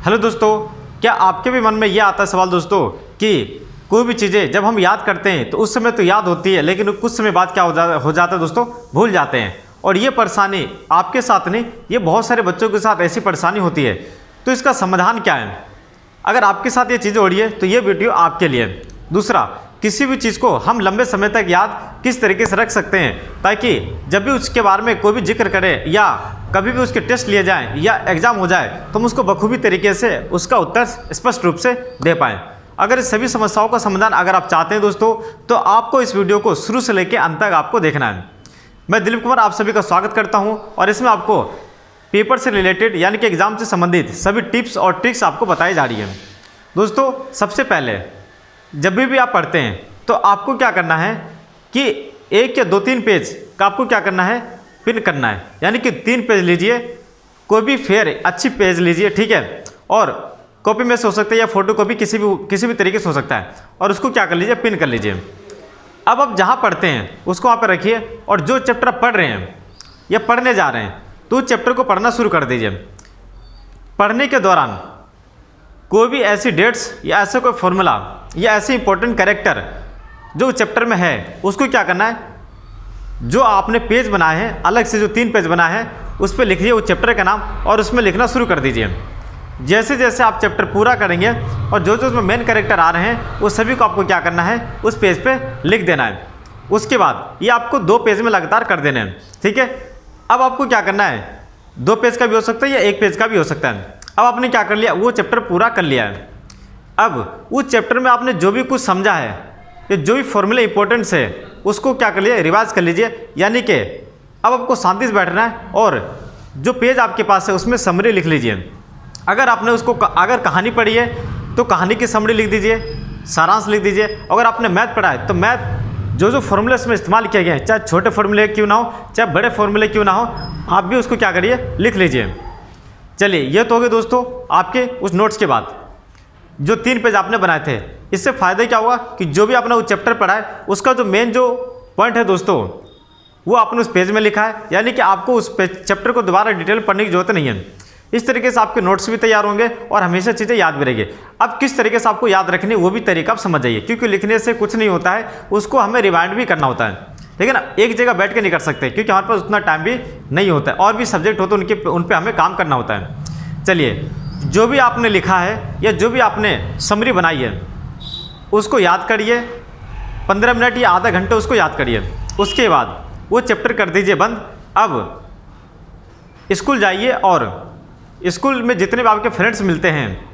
Hello दोस्तों, क्या आपके भी मन में यह आता है सवाल दोस्तों कि कोई भी चीज़ें जब हम याद करते हैं तो उस समय तो याद होती है, लेकिन कुछ समय बाद क्या हो जाता है दोस्तों, भूल जाते हैं। और ये परेशानी आपके साथ नहीं, ये बहुत सारे बच्चों के साथ ऐसी परेशानी होती है। तो इसका समाधान क्या है? अगर आपके साथ ये चीज़ें हो रही है तो ये वीडियो आपके लिए। दूसरा, किसी भी चीज़ को हम लंबे समय तक याद किस तरीके से रख सकते हैं ताकि जब भी उसके बारे में कोई भी जिक्र करे या कभी भी उसके टेस्ट लिए जाएं या एग्जाम हो जाए तो हम उसको बखूबी तरीके से उसका उत्तर स्पष्ट रूप से दे पाएँ। अगर इस सभी समस्याओं का समाधान अगर आप चाहते हैं दोस्तों, तो आपको इस वीडियो को शुरू से लेकर अंत तक आपको देखना है। मैं दिलीप कुमार आप सभी का स्वागत करता हूं और इसमें आपको पेपर से रिलेटेड यानी कि एग्जाम से संबंधित सभी टिप्स और ट्रिक्स आपको बताई जा रही है। दोस्तों, सबसे पहले जब भी आप पढ़ते हैं तो आपको क्या करना है कि 1 या 2-3 पेज का आपको क्या करना है, पिन करना है। यानी कि 3 पेज लीजिए, कोई भी फेयर अच्छी पेज लीजिए, ठीक है, और कॉपी में से हो सकता है या फोटो कॉपी किसी भी तरीके से हो सकता है, और उसको क्या कर लीजिए, पिन कर लीजिए। अब आप जहाँ पढ़ते हैं उसको वहाँ पर रखिए और जो चैप्टर आप पढ़ रहे हैं या पढ़ने जा रहे हैं तो उस चैप्टर को पढ़ना शुरू कर दीजिए। पढ़ने के दौरान कोई भी ऐसी डेट्स या ऐसा कोई फॉर्मूला या ऐसे इंपॉर्टेंट कैरेक्टर जो चैप्टर में है उसको क्या करना है, जो आपने पेज बनाए हैं अलग से, जो 3 पेज बनाए हैं उस पर लिखिए उस चैप्टर का नाम और उसमें लिखना शुरू कर दीजिए। जैसे जैसे आप चैप्टर पूरा करेंगे और जो जो उसमें मेन कैरेक्टर आ रहे हैं वो सभी को आपको क्या करना है, उस पेज पे लिख देना है। उसके बाद ये आपको 2 पेज में लगातार कर देने हैं, ठीक है। अब आपको क्या करना है, 2 पेज का भी हो सकता है या 1 पेज का भी हो सकता है। अब आपने क्या कर लिया, वो चैप्टर पूरा कर लिया है। अब उस चैप्टर में आपने जो भी कुछ समझा है या जो भी फॉर्मूले इंपॉर्टेंट्स है उसको क्या कर लिया, रिवाइज कर लीजिए। यानी कि अब आपको शांति से बैठना है और जो पेज आपके पास है उसमें समरी लिख लीजिए। अगर आपने उसको अगर कहानी पढ़ी है तो कहानी की समरी लिख दीजिए, सारांश लिख दीजिए। अगर आपने मैथ पढ़ा है तो मैथ जो फॉर्मूले इसमें इस्तेमाल किए गए हैं, चाहे छोटे फॉर्मूले क्यों ना हो चाहे बड़े फॉर्मूले क्यों ना हो, आप भी उसको क्या करिए, लिख लीजिए। चलिए, ये तो हो गए दोस्तों आपके उस नोट्स के बाद जो 3 पेज आपने बनाए थे। इससे फ़ायदा क्या हुआ कि जो भी आपने वो चैप्टर पढ़ा है उसका जो मेन जो पॉइंट है दोस्तों वो आपने उस पेज में लिखा है। यानी कि आपको उस चैप्टर को दोबारा डिटेल पढ़ने की जरूरत नहीं है। इस तरीके से आपके नोट्स भी तैयार होंगे और हमेशा चीज़ें याद भी रहेंगी। अब किस तरीके से आपको याद रखनी वो भी तरीका आप समझ जाइए, क्योंकि लिखने से कुछ नहीं होता है, उसको हमें रिवाइंड भी करना होता है, ठीक है ना। एक जगह बैठ के नहीं कर सकते क्योंकि हमारे पास उतना टाइम भी नहीं होता है, और भी सब्जेक्ट होते हैं उन पर हमें काम करना होता है। चलिए, जो भी आपने लिखा है या जो भी आपने समरी बनाई है उसको याद करिए, 15 मिनट या आधा घंटे उसको याद करिए। उसके बाद वो चैप्टर कर दीजिए बंद। अब स्कूल जाइए और स्कूल में जितने भी आपके फ्रेंड्स मिलते हैं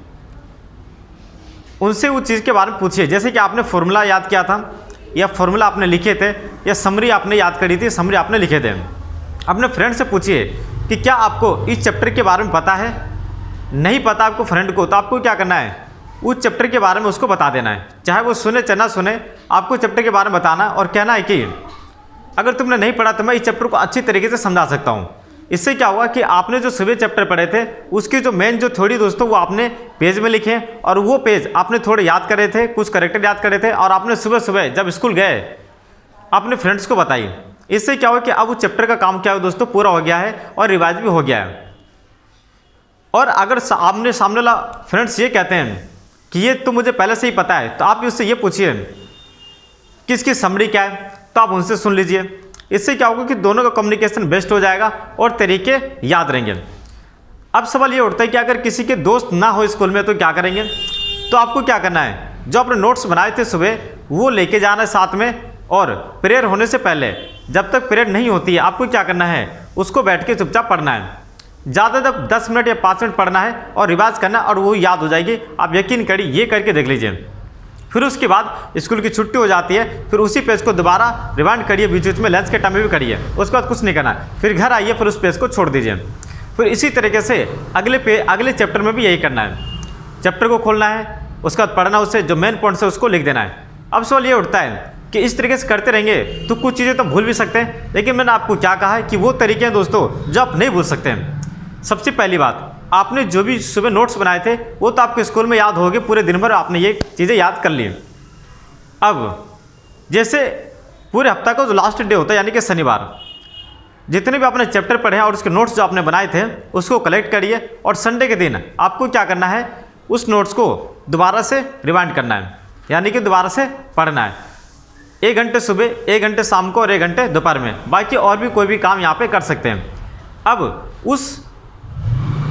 उनसे उस चीज़ के बारे में पूछिए। जैसे कि आपने फॉर्मूला याद किया था या फॉर्मूला आपने लिखे थे या समरी आपने याद करी थी, समरी आपने लिखे थे, अपने फ्रेंड से पूछिए कि क्या आपको इस चैप्टर के बारे में पता है। नहीं पता आपको फ्रेंड को, तो आपको क्या करना है, उस चैप्टर के बारे में उसको बता देना है। चाहे वो सुने चाहे ना सुने, आपको चैप्टर के बारे में बताना और कहना है कि अगर तुमने नहीं पढ़ा तो मैं इस चैप्टर को अच्छी तरीके से समझा सकता हूँ। इससे क्या हुआ कि आपने जो सुबह चैप्टर पढ़े थे उसकी जो मेन जो थ्योरी दोस्तों वो आपने पेज में लिखे और वो पेज आपने थोड़े याद करे थे, कुछ करेक्टर याद करे थे, और आपने सुबह सुबह जब स्कूल गए अपने फ्रेंड्स को बताई। इससे क्या हुआ कि अब उस चैप्टर का काम क्या है दोस्तों, पूरा हो गया है और रिवाइज भी हो गया है। और अगर आपने सामने वाला फ्रेंड्स ये कहते हैं कि ये तो मुझे पहले से ही पता है, तो आप उससे ये पूछिए किसकी समरी क्या है, तो आप उनसे सुन लीजिए। इससे क्या होगा कि दोनों का कम्युनिकेशन बेस्ट हो जाएगा और तरीके याद रहेंगे। अब सवाल ये उठता है कि अगर किसी के दोस्त ना हो स्कूल में तो क्या करेंगे। तो आपको क्या करना है, जो आपने नोट्स बनाए थे सुबह वो लेके जाना है साथ में, और प्रेयर होने से पहले जब तक प्रेयर नहीं होती है आपको क्या करना है, उसको बैठ के चुपचाप पढ़ना है। ज़्यादा तक 10 मिनट या 5 मिनट पढ़ना है और रिवाइज करना है और वो याद हो जाएगी। आप यकीन करिए, ये करके देख लीजिए। फिर उसके बाद स्कूल की छुट्टी हो जाती है, फिर उसी पेज को दोबारा रिवाइंड करिए, बीच बीच में लंच के टाइम में भी करिए। उसके बाद कुछ नहीं करना है, फिर घर आइए, फिर उस पेज को छोड़ दीजिए। फिर इसी तरीके से अगले चैप्टर में भी यही करना है। चैप्टर को खोलना है, उसके बाद पढ़ना, उससे जो मेन पॉइंट्स है उसको लिख देना है। अब सवाल ये उठता है कि इस तरीके से करते रहेंगे तो कुछ चीज़ें तो भूल भी सकते हैं, लेकिन मैंने आपको क्या कहा है कि वो तरीके हैं दोस्तों जो आप नहीं भूल सकते हैं। सबसे पहली बात, आपने जो भी सुबह नोट्स बनाए थे वो तो आपके स्कूल में याद होगी, पूरे दिन भर आपने ये चीज़ें याद कर ली। अब जैसे पूरे हफ्ता का जो लास्ट डे होता है यानी कि शनिवार, जितने भी आपने चैप्टर पढ़े हैं और उसके नोट्स जो आपने बनाए थे उसको कलेक्ट करिए और संडे के दिन आपको क्या करना है, उस नोट्स को दोबारा से रिवाइंड करना है, यानी कि दोबारा से पढ़ना है। 1 घंटे सुबह, 1 घंटे शाम को और 1 घंटे दोपहर में। बाकी और भी कोई भी काम यहाँ पे कर सकते हैं। अब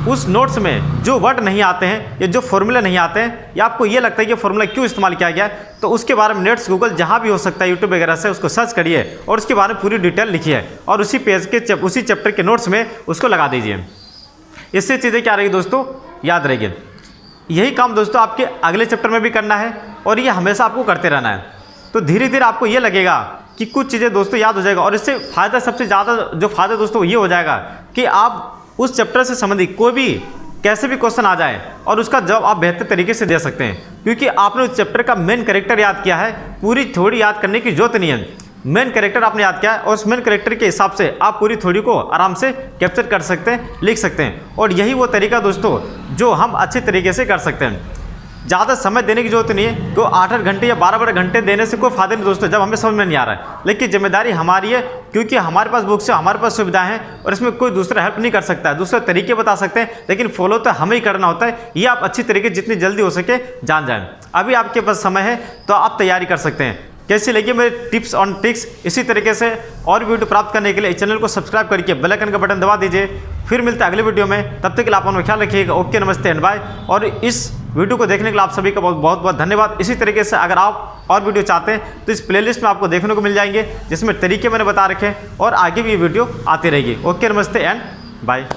उस नोट्स में जो वर्ड नहीं आते हैं या जो फॉर्मूला नहीं आते हैं या आपको ये लगता है कि फॉर्मूला क्यों इस्तेमाल किया गया है, तो उसके बारे में नेट्स गूगल जहाँ भी हो सकता है यूट्यूब वगैरह से उसको सर्च करिए और उसके बारे में पूरी डिटेल लिखिए और उसी पेज के उसी चैप्टर के नोट्स में उसको लगा दीजिए। इससे चीज़ें क्या रहेगी दोस्तों, याद रहेगी। यही काम दोस्तों आपके अगले चैप्टर में भी करना है और ये हमेशा आपको करते रहना है। तो धीरे धीरे आपको ये लगेगा कि कुछ चीज़ें दोस्तों याद हो जाएगा और इससे फ़ायदा, सबसे ज़्यादा जो फ़ायदा दोस्तों ये हो जाएगा कि आप उस चैप्टर से संबंधित कोई भी कैसे भी क्वेश्चन आ जाए और उसका जवाब आप बेहतर तरीके से दे सकते हैं, क्योंकि आपने उस चैप्टर का मेन कैरेक्टर याद किया है। पूरी थ्योरी याद करने की जरूरत नहीं है, मेन कैरेक्टर आपने याद किया है और उस मेन कैरेक्टर के हिसाब से आप पूरी थ्योरी को आराम से कैप्चर कर सकते हैं, लिख सकते हैं। और यही वो तरीका दोस्तों जो हम अच्छे तरीके से कर सकते हैं। ज़्यादा समय देने की जरूरत नहीं है, तो 8-8 घंटे या 12-12 घंटे देने से कोई फायदा नहीं दोस्तों, जब हमें समझ में नहीं आ रहा है। लेकिन जिम्मेदारी हमारी है, क्योंकि हमारे पास बुक्स है, हमारे पास सुविधाएं हैं और इसमें कोई दूसरा हेल्प नहीं कर सकता है। दूसरे तरीके बता सकते हैं लेकिन फॉलो तो हमें ही करना होता है। ये आप अच्छी तरीके जितनी जल्दी हो सके जान जाएँ। अभी आपके पास समय है तो आप तैयारी कर सकते हैं। कैसी लगी मेरे टिप्स ऑन ट्रिक्स? इसी तरीके से और वीडियो प्राप्त करने के लिए चैनल को सब्सक्राइब करके बेल आइकन का बटन दबा दीजिए। फिर मिलते हैं अगले वीडियो में, तब तक के लिए आप अपना ख्याल रखिएगा। ओके, नमस्ते एंड बाय। और इस वीडियो को देखने के लिए आप सभी का बहुत बहुत धन्यवाद। इसी तरीके से अगर आप और वीडियो चाहते हैं तो इस प्लेलिस्ट में आपको देखने को मिल जाएंगे, जिसमें तरीके मैंने बता रखे हैं और आगे भी ये वीडियो आती रहेगी। ओके, नमस्ते एंड बाय।